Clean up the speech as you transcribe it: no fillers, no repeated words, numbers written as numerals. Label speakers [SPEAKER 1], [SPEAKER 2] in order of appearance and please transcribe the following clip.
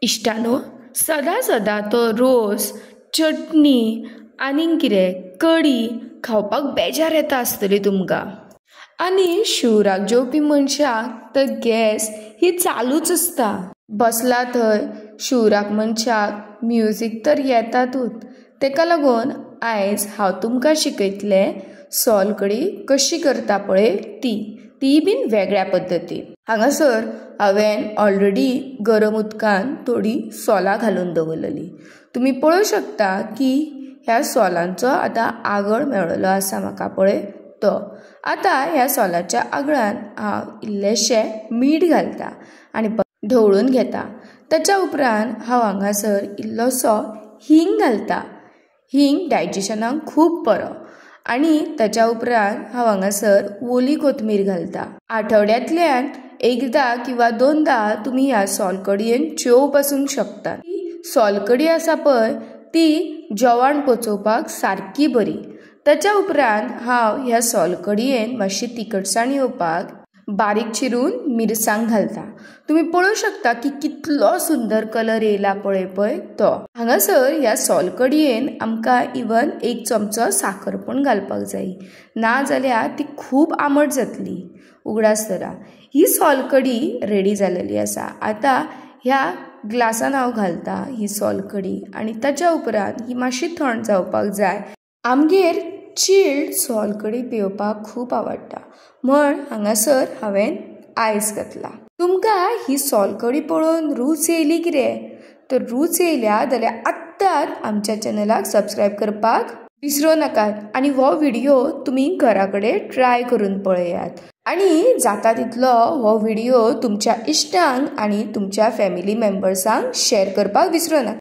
[SPEAKER 1] इश्टानो, सदां सदां तो रोस चटणी आनीक कितें कडी खावपाक बेजार येता आसतली तुमकां। आनी शिवराक जेवपी मनशाक तर गॅस ही चालूच आसता। बसला थंय शिवराक मनशाक म्युजीक तर येतातूच। तेका लागून आयज हांव तुमकां शिकयतलें सोलकडी कशी करता पळय ती बीन वेगळ्या पद्दतीन। हांगासर हांवें ऑलरेडी गरम उदकान थोडी सोलां घालून दवरलेली। तुमी पळोवं शकता की ह्या सोलांचो आतां आगळ मेळ्ळो आसा म्हाका पळय तो। आतां ह्या सोलाच्या आगळान हांव इल्लेशें मीठ घालता आनी ढवळून घेता। ताच्या उपरांत हांव हांगासर इल्लोसो हींग घालता। हींग डायजेशनाक खूब बरो। आनी ताच्या उपरांत हांव हांगासर ओली कोथमीर घालता। आठवड्यांतल्यान एकदां किंवा दोनदां तुमी ह्या सोलकडयेन च्यो पासूंक शकता। सोलकडी आसा पळय ती जेवण पचोवपाक सारकी बरी। ताच्या उपरांत हांव ह्या सोलकडयेन मातशी तिखटसाण येवपाक बारीक चिरून मिरसांग घालता। तुमी पळोवं शकता की कितलो सुंदर कलर येयला पळय तो। हांगासर ह्या सोलकडयेन आमकां इवन 1 चमचो साखर पण घालपाक जाय, ना जाल्यार ती खूब आंबट जातली। उगडास धरा, ही सोलकडी रेडी जालेली आसा। आतां ह्या ग्लासान हांव घालता ही सोलकडी आनी ताच्या उपरांत ही मातशी थंड जावपाक जाय। आमगेर चिल्ड सोलकडी पिवपाक खूब आवडटा म्हण हांगासर हांवें आयस घातला। तुमकां ही सोलकडी पळोवन रूच येयली कितें? तर रूच येयल्या जाल्यार आत्ताच आमच्या चॅनलाक सबस्क्रायब करपाक विसरो नाकात आनी हो व्हिडिओ तुमी घरा कडेन ट्राय करून पळयात। आनी जाता तितलो हो व्हिडिओ तुमच्या इश्टांक आनी तुमच्या फॅमिली मेंबर्सांक शेअर करपाक विसरो नाका।